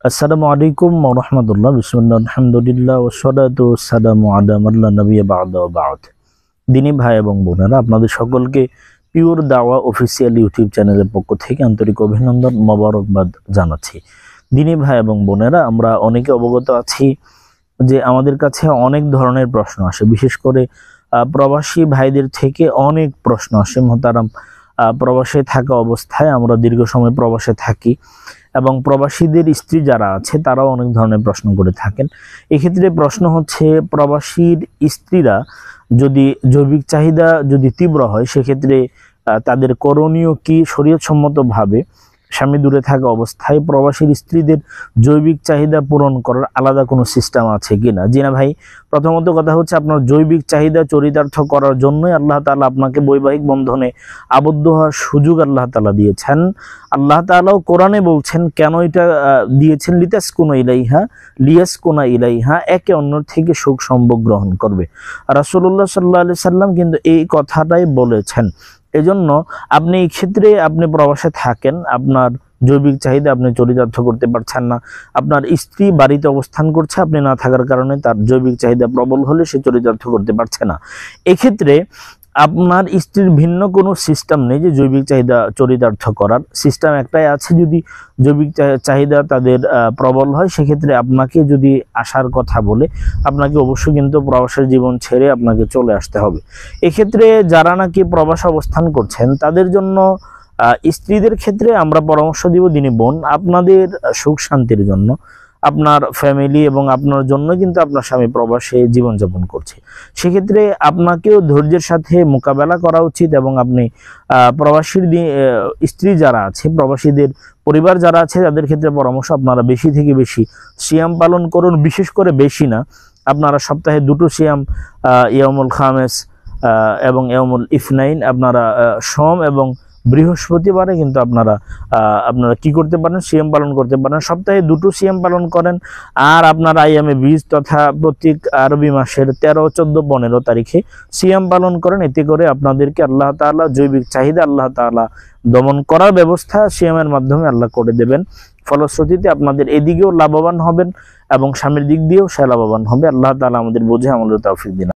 আসসালামু আলাইকুম ওয়া রাহমাতুল্লাহ। বিসমিল্লাহ, আলহামদুলিল্লাহ, ওয়াসসালাতু ওয়াসসালামু আলা মান লা নাবিয়্যা বা'দা ওয়া বা'দ। দিনী ভাই এবং বোনেরা, আপনাদের সকলকে পিওর দাওয়া অফিসিয়াল ইউটিউব চ্যানেলের পক্ষ থেকে আন্তরিক অভিনন্দন, মোবারকবাদ জানাচ্ছি। দিনী ভাই এবং বোনেরা, আমরা অনেকে অবগত আছি যে আমাদের কাছে অনেক ধরনের প্রশ্ন আসে, বিশেষ করে প্রবাসী ভাইদের থেকে অনেক প্রশ্ন আসে। মোহতারাম, প্রবাসে থাকা অবস্থায় আমরা দীর্ঘ সময় প্রবাসে থাকি এবং প্রবাসীদের স্ত্রী যারা আছে তারাও অনেক ধরনের প্রশ্ন করে থাকেন। এক্ষেত্রে প্রশ্ন হচ্ছে, প্রবাসীর স্ত্রীরা যদি জৈবিক চাহিদা যদি তীব্র হয়, সেক্ষেত্রে তাদের করণীয় কি? শরীয়তসম্মতভাবে স্বামী দূরে থাকা অবস্থায় প্রবাসীর স্ত্রীদের জৈবিক চাহিদা পূরণ করার আলাদা কোনো সিস্টেম আছে কিনা? জি না ভাই, প্রথমত কথা হচ্ছে, আপনার জৈবিক চাহিদা চরিতার্থ করার জন্যই আল্লাহ তাআলা আপনাকে বৈবাহিক বন্ধনে আবদ্ধ হওয়ার সুযোগ আল্লাহ তাআলা দিয়েছেন। আল্লাহ তাআলাও কোরআনে বলছেন কেন এটা দিয়েছেন, লিয়াসকুনা ইলাইহা, একে অন্যের থেকে সুখ সম্ভোগ গ্রহণ করবে। রাসূলুল্লাহ সাল্লাল্লাহু আলাইহি সাল্লাম কিন্তু এই কথাটাই বলেছেন। এজন্য আপনি এই ক্ষেত্রে আপনি প্রবাসে থাকেন, আপনার জৈবিক চাহিদা আপনি চরিতার্থ করতে পারছেন না, আপনার স্ত্রী বাড়িতে অবস্থান করছে, আপনি না থাকার কারণে তার জৈবিক চাহিদা প্রবল হলে সে চরিতার্থ করতে পারছে না। এক্ষেত্রে আপনার স্ত্রীর ভিন্ন কোনো সিস্টেম নেই যে জৈবিক চাহিদা চরিতার্থ করার। সিস্টেম একটাই আছে, যদি জৈবিক চাহিদা তাদের প্রবল হয়, সেক্ষেত্রে আপনাকে যদি আসার কথা বলে, আপনাকে অবশ্যই কিন্তু প্রবাসের জীবন ছেড়ে আপনাকে চলে আসতে হবে। এক্ষেত্রে যারা নাকি প্রবাস অবস্থান করছেন তাদের জন্য, স্ত্রীদের ক্ষেত্রে আমরা পরামর্শ দিব, দিনী বোন, আপনাদের সুখ শান্তির জন্য, আপনার ফ্যামিলি এবং আপনার জন্য কিন্তু আপনার স্বামী প্রবাসে জীবনযাপন করছে। সেক্ষেত্রে আপনাকেও ধৈর্যের সাথে মোকাবেলা করা উচিত এবং আপনি প্রবাসীর স্ত্রী যারা আছে, প্রবাসীদের পরিবার যারা আছে, তাদের ক্ষেত্রে পরামর্শ, আপনারা বেশি থেকে বেশি সিয়াম পালন করুন। বিশেষ করে বেশি না, আপনারা সপ্তাহে 2টো সিয়াম, ইয়াউমুল খামেস এবং ইয়াউমুল ইফনাইন, আপনারা সোম এবং বৃহস্পতিবারে কিন্তু আপনারা কি করতে পারেন, সিয়াম পালন করতে পারেন। সপ্তাহে 2টো সিয়াম পালন করেন। আর আপনারা আইয়ামে বীজ তথা প্রত্যেক আরবি মাসের 13, 14, 15 তারিখে সিয়াম পালন করেন। এতে করে আপনাদেরকে আল্লাহ তাআলা জৈবিক চাহিদা আল্লাহ তাআলা দমন করার ব্যবস্থা সিয়ামের মাধ্যমে আল্লাহ করে দেবেন। ফলশ্রুতিতে আপনাদের এদিকেও লাভবান হবেন এবং স্বামীর দিক দিয়েও সে লাভবান হবে। আল্লাহ তাআলা আমাদের বুঝে আমলের তৌফিক দিন।